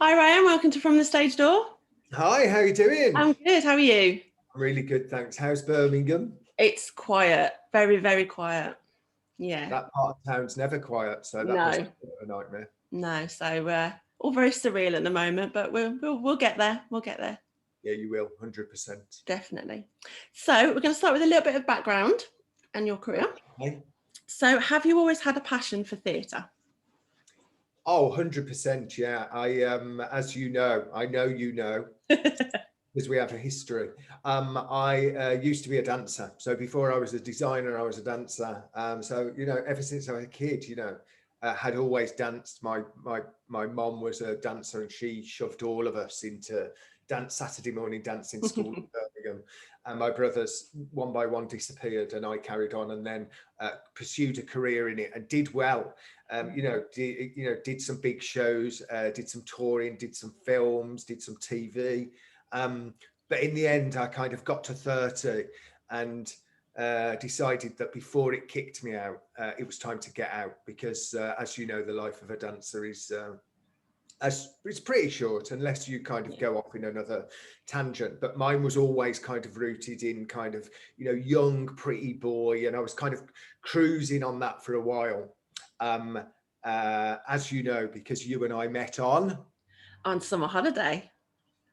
Hi Ryan, welcome to From the Stage Door. Hi, how you doing? I'm good, how are you? Really good, thanks. How's Birmingham? It's quiet, very, very quiet. Yeah, That part of town's never quiet, so that must no, be a nightmare. no. So all very surreal at the moment, but we'll get there. We'll get there, Yeah, you will, 100%. definitely. So we're going to start with a little bit of background and your career. Hey? So have you always had a passion for theatre? Oh, 100%, yeah. As you know, I know you know, because we have a history. I used to be a dancer. So before I was a designer, I was a dancer. So, ever since I was a kid, had always danced. My mom was a dancer and she shoved all of us into Saturday morning dancing school in Birmingham. And my brothers, one by one, disappeared and I carried on and then pursued a career in it and did well. Did some big shows, did some touring, did some films, did some TV. But in the end, I kind of got to 30 and decided that before it kicked me out, it was time to get out because, as you know, the life of a dancer is it's pretty short unless you kind of go off in another tangent. But mine was always kind of rooted in kind of, young, pretty boy. And I was kind of cruising on that for a while. As you know, because you and I met on Summer holiday.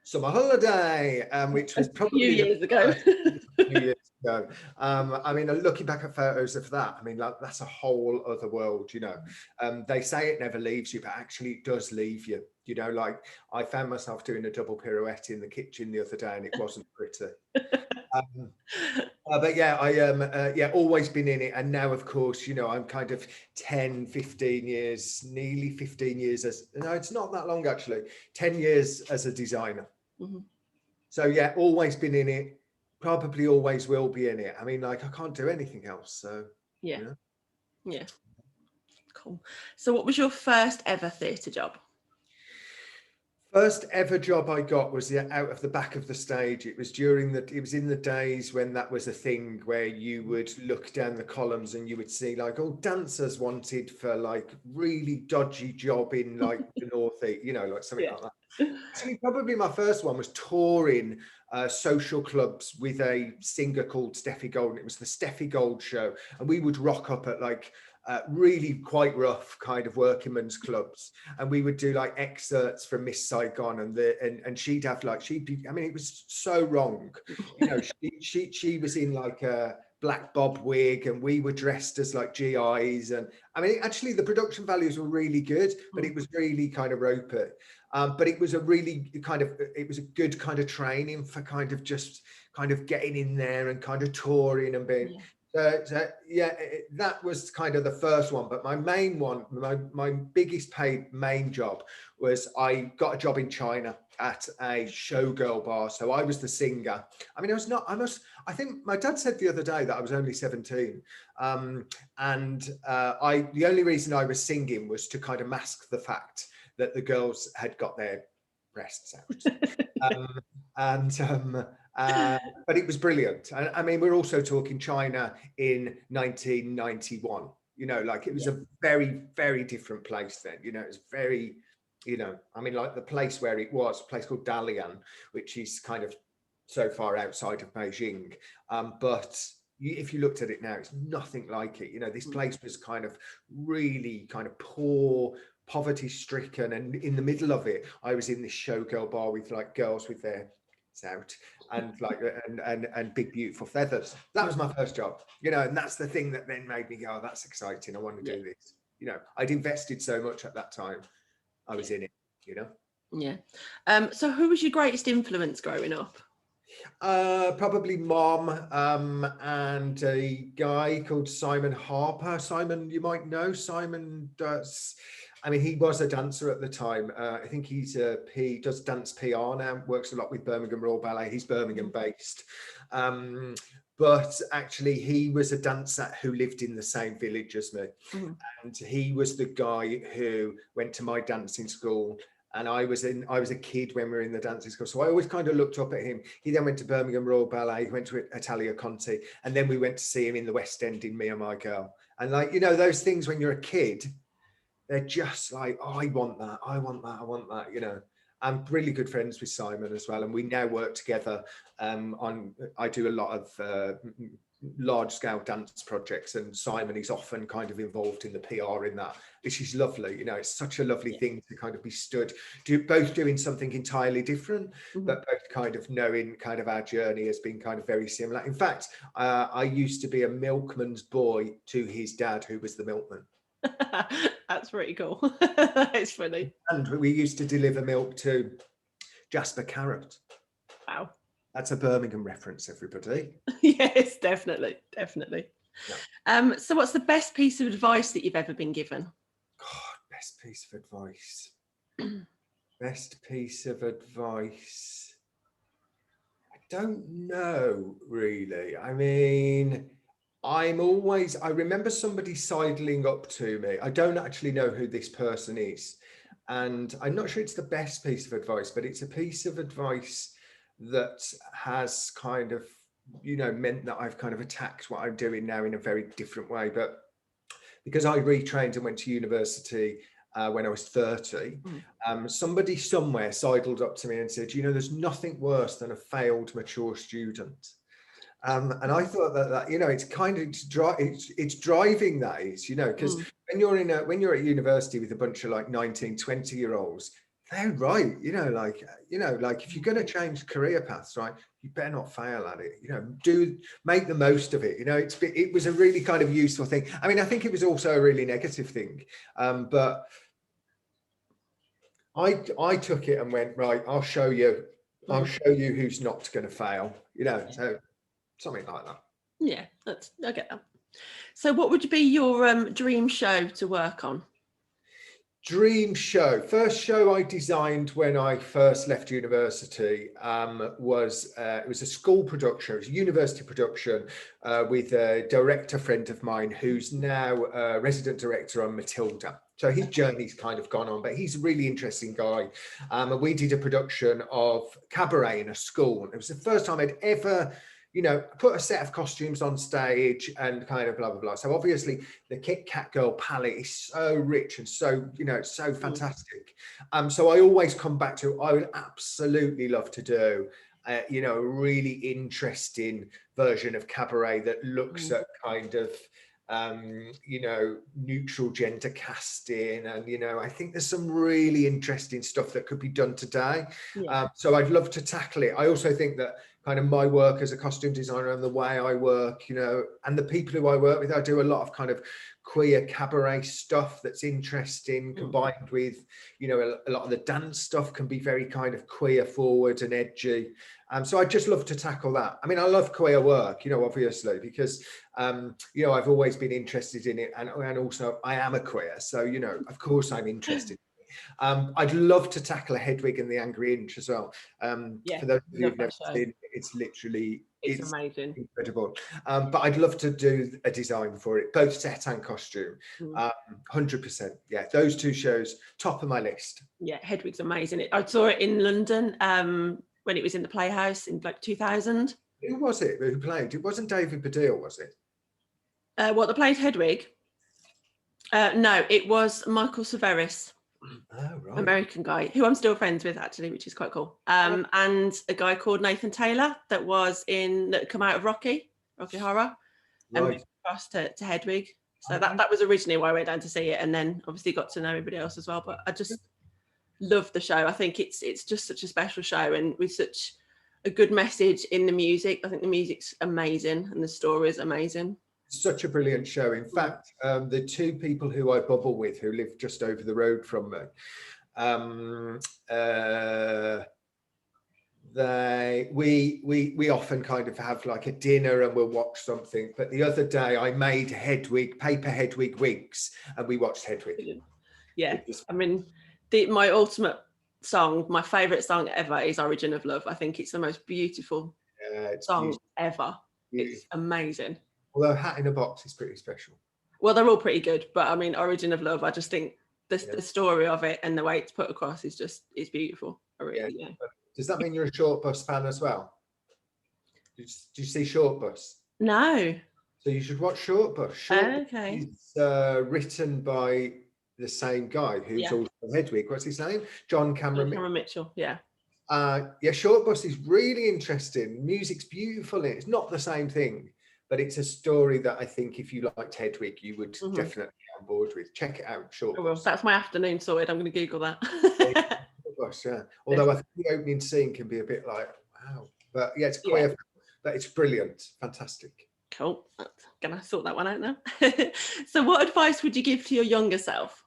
Summer Holiday, which was A few probably years ago. few years ago. Looking back at photos of that, that's a whole other world, They say it never leaves you, but actually it does leave you. Like I found myself doing a double pirouette in the kitchen the other day and it wasn't pretty. But yeah, always been in it. And now, of course, I'm kind of 10, 15 years, nearly 15 years no, it's not that long actually, 10 years as a designer. Mm-hmm. So yeah, always been in it, probably always will be in it. I can't do anything else. So yeah. Cool. So what was your first ever theatre job? First ever job I got was out of the back of the stage. It was in the days when that was a thing where you would look down the columns and you would see like, oh, dancers wanted for like really dodgy job in like the Northeast, like something like that. Actually, probably my first one was touring social clubs with a singer called Steffi Gold. It was the Steffi Gold show. And we would rock up at like really quite rough kind of working men's clubs, and we would do like excerpts from Miss Saigon, and she'd have like it was so wrong, she was in like a black bob wig and we were dressed as like GIs, and actually the production values were really good, but it was really kind of ropey, but it was a good kind of training for kind of just kind of getting in there and kind of touring and being that was kind of the first one. But my main one, my biggest paid main job was I got a job in China at a showgirl bar. So I was the singer. I think my dad said the other day that I was only 17. The only reason I was singing was to kind of mask the fact that the girls had got their breasts out. But it was brilliant. We're also talking China in 1991. It was a very, very different place then. It was very, like the place where it was, a place called Dalian, which is kind of so far outside of Beijing. But if you looked at it now, it's nothing like it. This place was kind of really kind of poor, poverty stricken, and in the middle of it, I was in this showgirl bar with like girls with their out and like and big beautiful feathers. That was my first job, and that's the thing that then made me go, oh, that's exciting, I want to do this. I'd invested so much at that time, I was in it. So who was your greatest influence growing up? Probably mom, and a guy called Simon Harper. Simon, you might know. Simon does, he was a dancer at the time. I think he does dance PR now, works a lot with Birmingham Royal Ballet. He's Birmingham based. But actually he was a dancer who lived in the same village as me. And he was the guy who went to my dancing school. And I was a kid when we were in the dancing school. So I always kind of looked up at him. He then went to Birmingham Royal Ballet, he went to Italia Conti, and then we went to see him in the West End in Me and My Girl. And like, those things when you're a kid, they're just like, oh, I want that, I want that, I want that, I'm really good friends with Simon as well, and we now work together on. I do a lot of large scale dance projects, and Simon is often kind of involved in the PR in that, which is lovely. You know, it's such a lovely thing to kind of be stood both doing something entirely different, but both kind of knowing kind of our journey has been kind of very similar. In fact, I used to be a milkman's boy to his dad, who was the milkman. That's pretty cool. That's funny. And we used to deliver milk to Jasper Carrot. Wow. That's a Birmingham reference, everybody. Yes, definitely. Yeah. So what's the best piece of advice that you've ever been given? God, best piece of advice. Best piece of advice. I don't know, really. I mean, I remember somebody sidling up to me. I don't actually know who this person is. And I'm not sure it's the best piece of advice, but it's a piece of advice that has kind of, you know, meant that I've kind of attacked what I'm doing now in a very different way. But because I retrained and went to university when I was 30, somebody somewhere sidled up to me and said, you know, there's nothing worse than a failed mature student. And I thought that you know, it's kind of it's driving that is, you know, because when you're at university with a bunch of like 19, 20-year-olds, they're right, you know, like if you're going to change career paths, right, you better not fail at it, you know, make the most of it, you know. It was a really kind of useful thing. I mean, I think it was also a really negative thing, but I took it and went, right, I'll show you who's not going to fail, you know. So something like that. Yeah, I get that. So what would be your dream show to work on? Dream show. First show I designed when I first left university was it was a school production. It was a university production with a director friend of mine who's now a resident director on Matilda. So his journey's kind of gone on, but he's a really interesting guy. And we did a production of Cabaret in a school. It was the first time I'd ever, you know, put a set of costumes on stage and kind of blah, blah, blah. So obviously the Kit Kat Girl palette is so rich and so, you know, so fantastic. So I always come back to, I would absolutely love to do, you know, a really interesting version of Cabaret that looks at kind of, you know, neutral gender casting. And, you know, I think there's some really interesting stuff that could be done today. So I'd love to tackle it. I also think that kind of my work as a costume designer and the way I work, you know, and the people who I work with, I do a lot of kind of queer cabaret stuff that's interesting, combined with, you know, a lot of the dance stuff can be very kind of queer forward and edgy. So I'd just love to tackle that. I mean, I love queer work, you know, obviously, because, you know, I've always been interested in it. And also I am a queer. So, you know, of course I'm interested. I'd love to tackle a Hedwig and the Angry Inch as well. For those of you who've never seen, it's literally it's amazing, incredible. But I'd love to do a design for it, both set and costume. 100%. Yeah, those two shows, top of my list. Yeah, Hedwig's amazing. I saw it in London when it was in the Playhouse in like 2000. Who was it who played? It wasn't David Baddiel, was it? What, that played Hedwig? No, it was Michael Severus. Oh, right. American guy who I'm still friends with, actually, which is quite cool. And a guy called Nathan Taylor that come out of Rocky Horror, and moved across to Hedwig. So that was originally why I went down to see it, and then obviously got to know everybody else as well. But I just love the show. I think it's just such a special show, and with such a good message in the music. I think the music's amazing and the story is amazing. Such a brilliant show. In fact, the two people who I bubble with, who live just over the road from me, we often kind of have like a dinner and we'll watch something. But the other day I made paper Hedwig wigs, and we watched Hedwig. Yeah, I mean, my ultimate song, my favorite song ever is Origin of Love. I think it's the most beautiful song ever. It's amazing. Although Hat in a Box is pretty special. Well, they're all pretty good, but I mean, Origin of Love, I just think the story of it and the way it's put across is beautiful. Yeah. Does that mean you're a Short Bus fan as well? Did you see Short Bus? No. So you should watch Short Bus. Okay. It's written by the same guy who's also Hedwig, what's his name? John Cameron. Cameron Mitchell, yeah. Yeah, Short Bus is really interesting. Music's beautiful. It's not the same thing, but it's a story that I think if you liked Hedwig, you would definitely get on board with. Check it out, Short Bus. That's my afternoon sorted. I'm going to Google that. Bus, yeah. Although I think the opening scene can be a bit like, wow. But yeah, it's queer, but it's brilliant. Fantastic. Cool. Gonna sort that one out now. So what advice would you give to your younger self?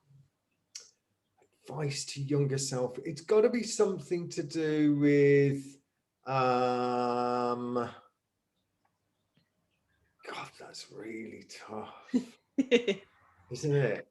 Advice to younger self, it's got to be something to do with God, that's really tough. Isn't it?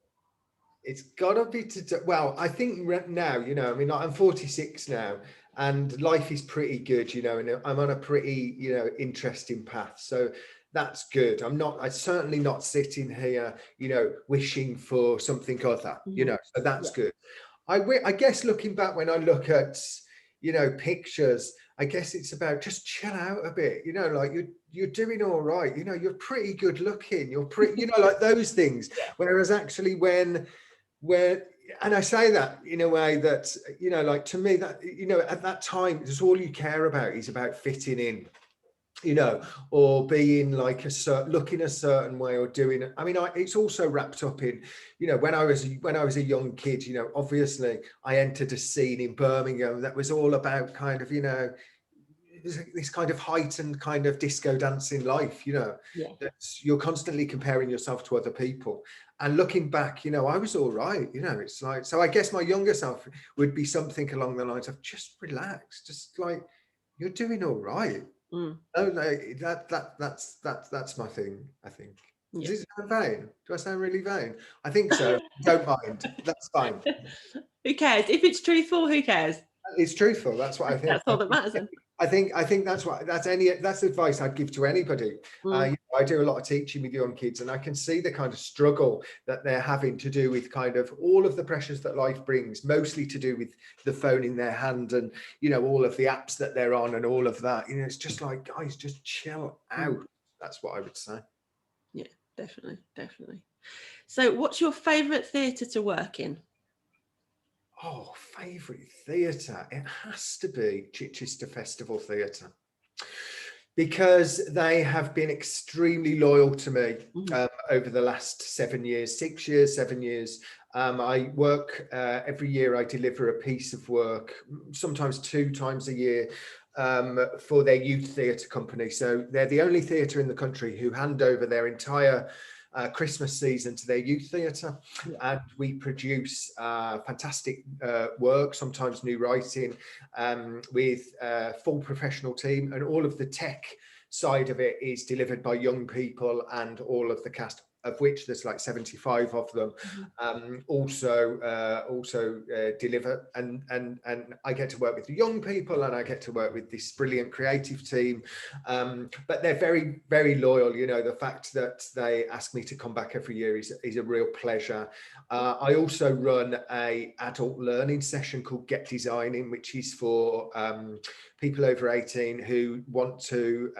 It's got to be to do, well, I think now, you know, I mean, I'm 46 now and life is pretty good, you know, and I'm on a pretty, you know, interesting path, so that's good. I'm certainly not sitting here, you know, wishing for something other, you know, so that's good. I guess looking back, when I look at, you know, pictures, I guess it's about just chill out a bit, you know, like you're doing all right, you know, you're pretty good looking, you're pretty, you know, like those things. Whereas actually when, and I say that in a way that, you know, like to me that, you know, at that time, it's all you care about is about fitting in, you know, or being like looking a certain way or doing it. I mean, it's also wrapped up in, you know, when I was a young kid, you know, obviously I entered a scene in Birmingham that was all about kind of, you know, this kind of heightened kind of disco dancing life, you know, that you're constantly comparing yourself to other people. And looking back, you know, I was all right, you know, it's like, so I guess my younger self would be something along the lines of just relax, just like, you're doing all right. Oh no, that's my thing, I think. Does it sound vain? Do I sound really vain? I think so. Don't mind. That's fine. Who cares? If it's truthful, who cares? It's truthful. That's what I think. That's all that matters. I think that's advice I'd give to anybody. You know, I do a lot of teaching with young kids, and I can see the kind of struggle that they're having to do with kind of all of the pressures that life brings, mostly to do with the phone in their hand and, you know, all of the apps that they're on and all of that. You know, it's just like, guys, just chill out. That's what I would say. Yeah, definitely. So what's your favourite theatre to work in? Oh, favourite theatre? It has to be Chichester Festival Theatre, because they have been extremely loyal to me over the last 7 years. I work every year. I deliver a piece of work, sometimes 2 times a year, for their youth theatre company. So they're the only theatre in the country who hand over their entire Christmas season to their youth theatre, and we produce fantastic work, sometimes new writing, with a full professional team, and all of the tech side of it is delivered by young people, and all of the cast, of which there's like 75 of them, also deliver, and I get to work with the young people, and I get to work with this brilliant creative team, but they're very, very loyal. You know, the fact that they ask me to come back every year is a real pleasure. I also run a adult learning session called Get Designing, which is for people over 18 who want to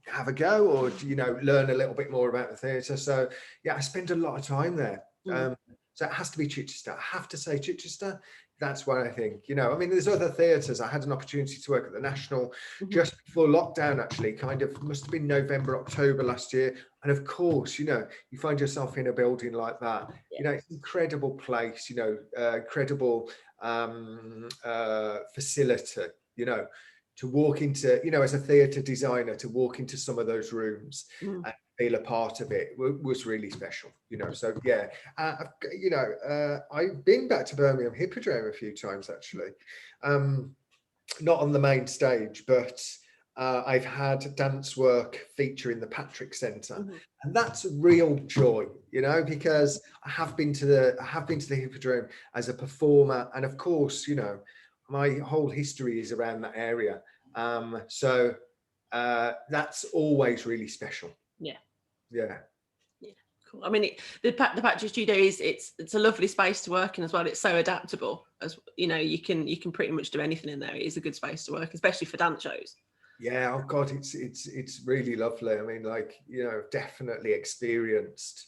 have a go, or, you know, learn a little bit more about the theatre. So yeah, I spend a lot of time there. So it has to be Chichester. I have to say Chichester. That's what I think. You know, I mean, there's other theatres. I had an opportunity to work at the National just before lockdown, actually, kind of must have been November, October last year. And of course, you know, you find yourself in a building like that. You know, it's an incredible place, you know, incredible facility, you know, to walk into, you know, as a theatre designer, to walk into some of those rooms and feel a part of it was really special, you know. So yeah, you know, I've been back to Birmingham Hippodrome a few times, actually, not on the main stage, but I've had dance work feature in the Patrick Centre, and that's a real joy, you know, because I have been to the Hippodrome as a performer, and of course, you know, my whole history is around that area, so that's always really special. Yeah. Cool. I mean, the Patrick Studio it's a lovely space to work in as well. It's so adaptable, as you know, you can pretty much do anything in there. It is a good space to work, especially for dance shows. Yeah, oh God, it's really lovely. I mean, like, you know, definitely experienced,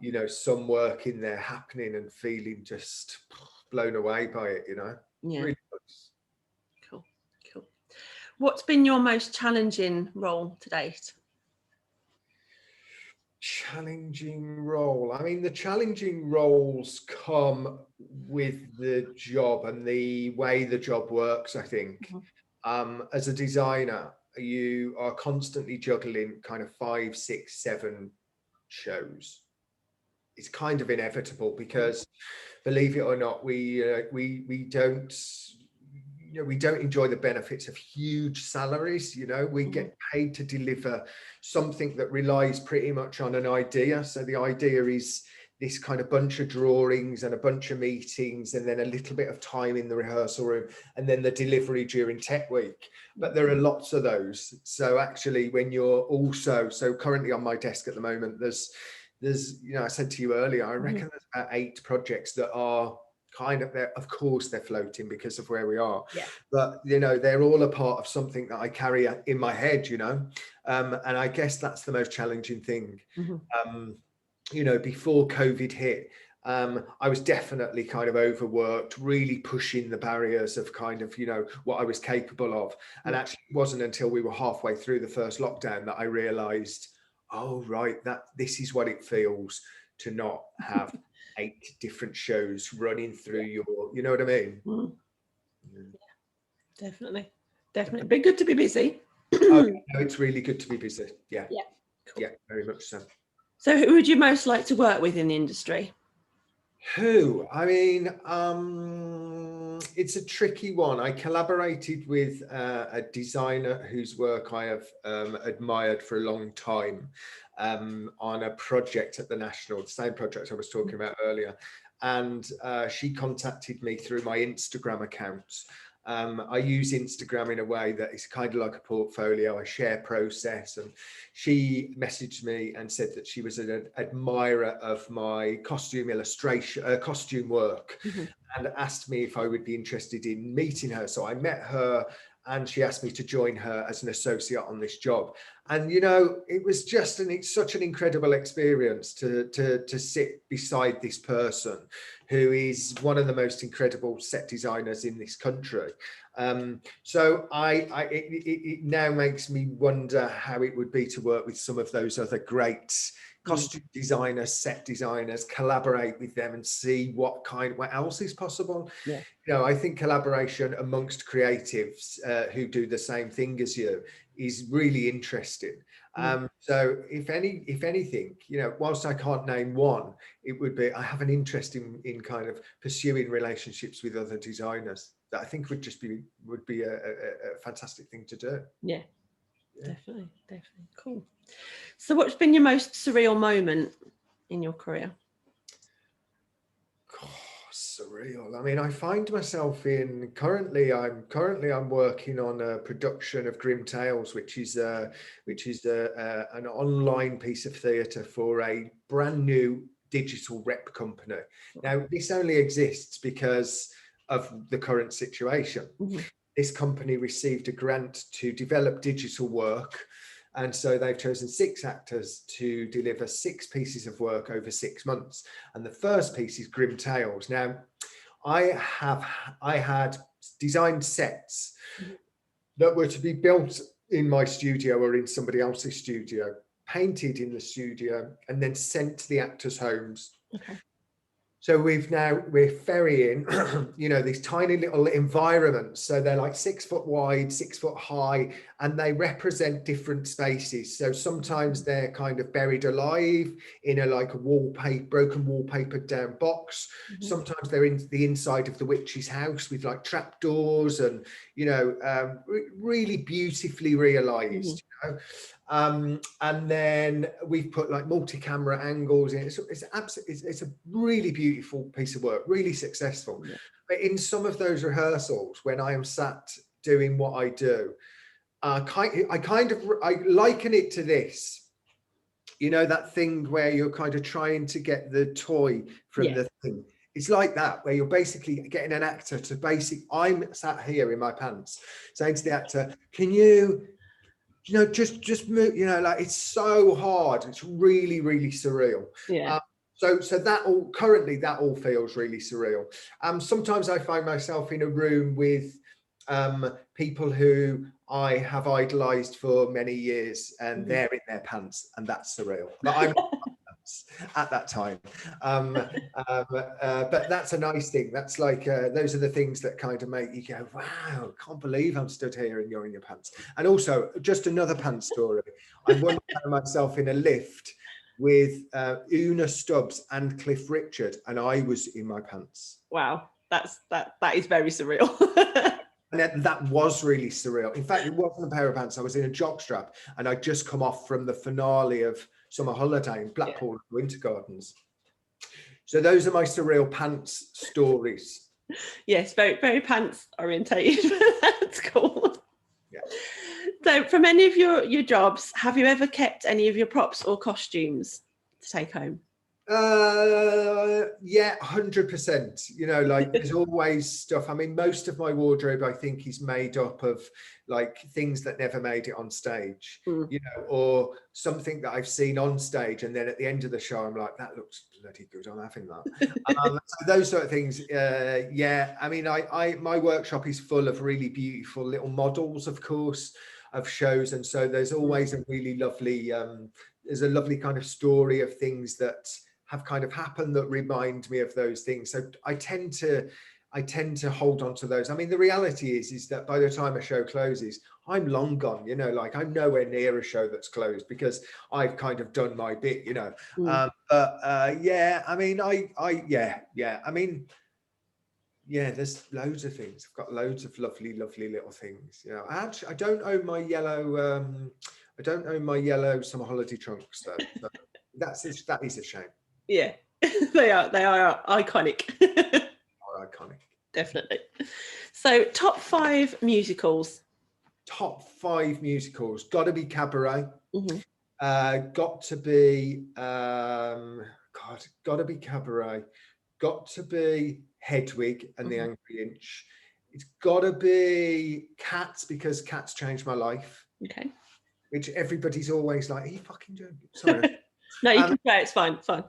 you know, some work in there happening and feeling just blown away by it, you know. Yeah. Really nice. Cool. What's been your most challenging role to date? Challenging role. I mean, the challenging roles come with the job and the way the job works, I think. As a designer, you are constantly juggling kind of 5, 6, 7 shows. It's kind of inevitable because, believe it or not, we don't, we don't enjoy the benefits of huge salaries. We get paid to deliver something that relies pretty much on an idea. So the idea is this kind of bunch of drawings and a bunch of meetings and then a little bit of time in the rehearsal room and then the delivery during tech week. But there are lots of those. So actually, when you're also, so currently on my desk at the moment, there's I said to you earlier, I reckon there's about 8 projects that are kind of there. Of course they're floating because of where we are, but they're all a part of something that I carry in my head, and I guess that's the most challenging thing. Before COVID hit, I was definitely kind of overworked, really pushing the barriers of kind of what I was capable of, and actually it wasn't until we were halfway through the first lockdown that I realized, oh right, that this is what it feels to not have 8 different shows running through your, you know what I mean? Definitely but good to be busy. It's really good to be busy. Cool. Very much so. So who would you most like to work with in the industry? I mean, it's a tricky one. I collaborated with a designer whose work I have admired for a long time on a project at the National, the same project I was talking about earlier. And she contacted me through my Instagram account. I use Instagram in a way that is kind of like a portfolio. I share process, and she messaged me and said that she was an admirer of my costume illustration, costume work, and asked me if I would be interested in meeting her. So I met her, and she asked me to join her as an associate on this job. And it was just it's such an incredible experience to sit beside this person who is one of the most incredible set designers in this country. So it now makes me wonder how it would be to work with some of those other great costume designers, set designers, collaborate with them and see what else is possible. I think collaboration amongst creatives who do the same thing as you is really interesting. So if anything, whilst I can't name one, it would be, I have an interest in kind of pursuing relationships with other designers that I think would be a fantastic thing to do. Yeah. Definitely. Cool. So what's been your most surreal moment in your career? Surreal. I mean, I find myself currently I'm working on a production of Grim Tales, which is an online piece of theatre for a brand new digital rep company. Now, this only exists because of the current situation. This company received a grant to develop digital work, and so they've chosen 6 actors to deliver 6 pieces of work over 6 months. And the first piece is Grim Tales. Now, I had designed sets that were to be built in my studio or in somebody else's studio, painted in the studio, and then sent to the actors' homes. So we're ferrying, these tiny little environments. So they're like 6 foot wide, 6 foot high, and they represent different spaces. So sometimes they're kind of buried alive in a broken wallpapered down box. Sometimes they're in the inside of the witch's house with like trapdoors and, really beautifully realized, and then we've put like multi-camera angles in. It's a really beautiful piece of work, really successful. But in some of those rehearsals, when I am sat doing what I do, I liken it to this. That thing where you're kind of trying to get the toy from the thing. It's like that, where you're basically getting an actor to I'm sat here in my pants saying to the actor, can you just move, it's so hard. It's really, really surreal. So that all currently that all feels really surreal. Sometimes I find myself in a room with people who I have idolized for many years, and they're in their pants, and that's surreal. But I'm not in my pants at that time. But that's a nice thing. That's like those are the things that kind of make you go, wow, can't believe I'm stood here and you're in your pants. And also, just another pants story. I once found myself in a lift with Una Stubbs and Cliff Richard, and I was in my pants. Wow, that is very surreal. And that was really surreal. In fact, it wasn't a pair of pants. I was in a jockstrap, and I'd just come off from the finale of Summer Holiday in Blackpool Winter Gardens. So those are my surreal pants stories. Yes, very, very pants orientated. That's cool. Yeah. So from any of your jobs, have you ever kept any of your props or costumes to take home? Yeah, 100%. You know, like there's always stuff. I mean, most of my wardrobe, I think, is made up of like things that never made it on stage, you know, or something that I've seen on stage, and then at the end of the show, I'm like, that looks bloody good. I'm having that. So those sort of things. Yeah, I mean, my workshop is full of really beautiful little models, of course, of shows, and so there's always a really lovely. There's a lovely kind of story of things that have kind of happened that remind me of those things. So I tend to hold on to those. I mean, the reality is that by the time a show closes, I'm long gone, you know, like I'm nowhere near a show that's closed because I've kind of done my bit, you know. Yeah, I mean, I mean, yeah, there's loads of things. I've got loads of lovely little things. You know, I don't own my yellow. I don't own my yellow summer holiday trunks though. So that is a shame. Yeah, they are iconic. Are iconic. Definitely. So top 5 musicals. Top 5 musicals. Got to be Cabaret. Got to be got to be Cabaret. Got to be Hedwig and the Angry Inch. It's got to be Cats, because Cats changed my life. Okay. Which everybody's always like, are you fucking joking? Sorry. No, you can say it's fine. It's fine.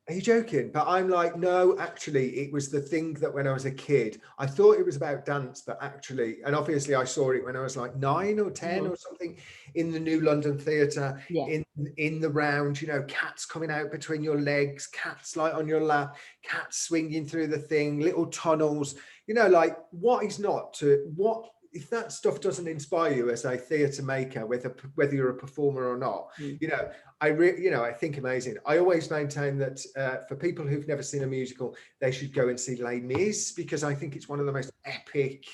Are you joking? But I'm like, no, actually, it was the thing that when I was a kid, I thought it was about dance, but actually, and obviously I saw it when I was like 9 or 10 or something in the New London Theatre, in the round, you know, cats coming out between your legs, cats like on your lap, cats swinging through the thing, little tunnels, you know, like what is not to what. If that stuff doesn't inspire you as a theatre maker, whether you're a performer or not, you know, I think amazing. I always maintain that for people who've never seen a musical, they should go and see Les Mis, because I think it's one of the most epic,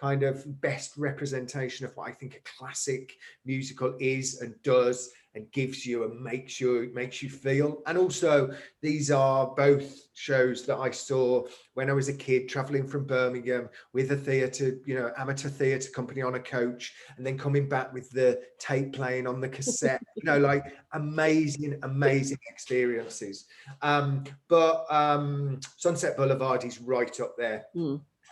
kind of best representation of what I think a classic musical is and does and gives you and makes you feel. And also, these are both shows that I saw when I was a kid, traveling from Birmingham with a theatre, you know, amateur theatre company on a coach, and then coming back with the tape playing on the cassette, you know, like amazing experiences. But Sunset Boulevard is right up there.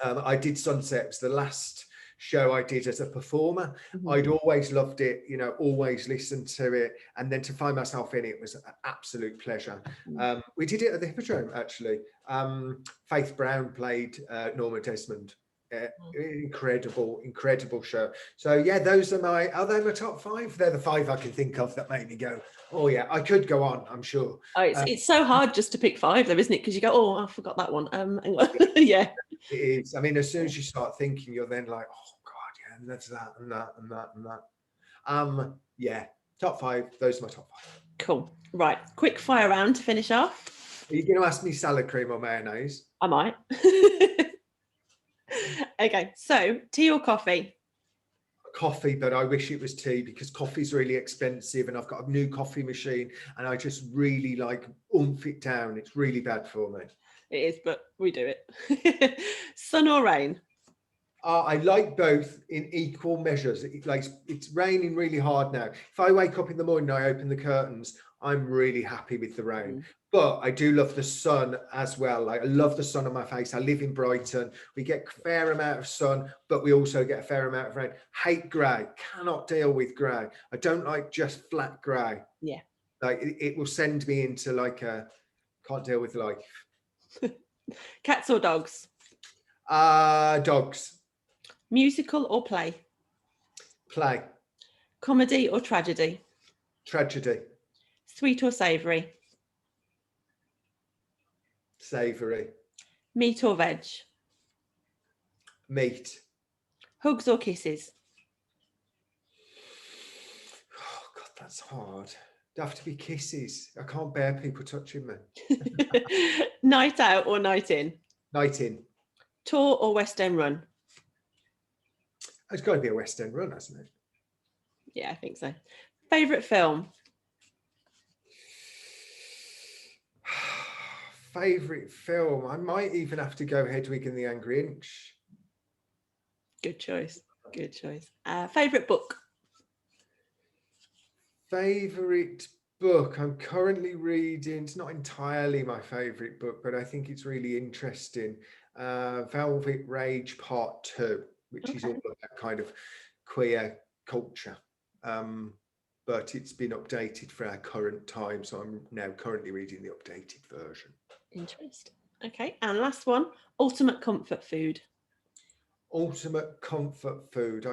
I did Sunset. It was the last show I did as a performer. I'd always loved it, you know, always listened to it, and then to find myself in it was an absolute pleasure. We did it at the Hippodrome, actually. Faith Brown played Norma Desmond. Incredible show. So yeah, are they my top 5? They're the 5 I can think of that make me go, oh yeah, I could go on, I'm sure. Oh, it's so hard just to pick 5 though, isn't it? Because you go, oh, I forgot that one. Yeah. It is. I mean, as soon as you start thinking, you're then like, oh God, yeah, and that's that and that and that and that. Yeah, top 5. Those are my top 5. Cool. Right, quick fire round to finish off. Are you going to ask me salad cream or mayonnaise? I might. Okay, so tea or coffee? Coffee, but I wish it was tea, because coffee's really expensive, and I've got a new coffee machine, and I just really like oomph it down. It's really bad for me. It is, but we do it. Sun or rain? I like both in equal measures. It's raining really hard now. If I wake up in the morning and I open the curtains, I'm really happy with the rain. But I do love the sun as well. Like, I love the sun on my face. I live in Brighton. We get a fair amount of sun, but we also get a fair amount of rain. Hate grey. Cannot deal with grey. I don't like just flat grey. Yeah. Like it will send me into like a can't deal with life. Cats or dogs? Dogs. Musical or play? Play. Comedy or tragedy? Tragedy. Sweet or savoury? Savoury. Meat or veg? Meat. Hugs or kisses? Oh God, that's hard. They have to be kisses. I can't bear people touching me. Night out or night in? Night in. Tour or West End run? It's got to be a West End run, hasn't it? Yeah, I think so. Favourite film? Favourite film? I might even have to go Hedwig and the Angry Inch. Good choice. Good choice. Favourite book? Favourite book? I'm currently reading, it's not entirely my favourite book, but I think it's really interesting. Velvet Rage Part 2, which is all about kind of queer culture. But it's been updated for our current time, so I'm now currently reading the updated version. Interesting. Okay, and last one, ultimate comfort food. Ultimate comfort food.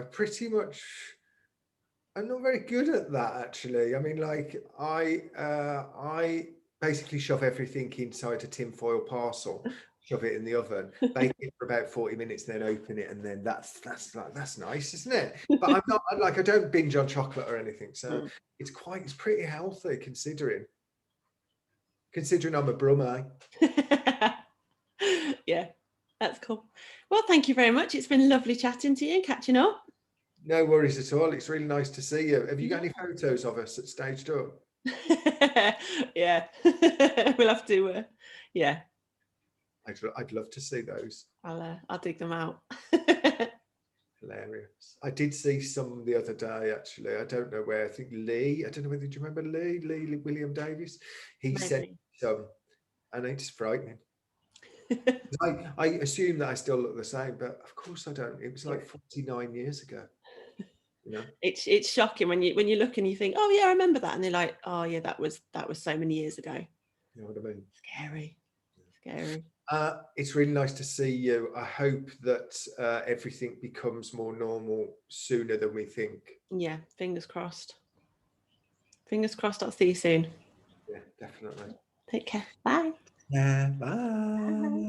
I'm not very good at that, actually. I mean, like I basically shove everything inside a tinfoil parcel, shove it in the oven, bake it for about 40 minutes, then open it, and then that's nice, isn't it? But I'm not like, I don't binge on chocolate or anything, so it's pretty healthy considering I'm a brummie. Yeah, that's cool. Well, thank you very much. It's been lovely chatting to you and catching up. No worries at all. It's really nice to see you. Have you got any photos of us at Staged Up? Yeah, we'll have to. Yeah, I'd love to see those. I'll dig them out. Hilarious. I did see some the other day, actually. I don't know where. I think Lee. I don't know whether you remember Lee William Davis. He sent some, and it's frightening. I assume that I still look the same, but of course I don't. It was like 49 years ago. You know? It's shocking when you look and you think, oh yeah, I remember that, and they're like, oh yeah, that was so many years ago. You know what I mean? Scary. It's really nice to see you. I hope that everything becomes more normal sooner than we think. Yeah, fingers crossed. Fingers crossed. I'll see you soon. Yeah, definitely. Take care. Bye. Yeah, bye.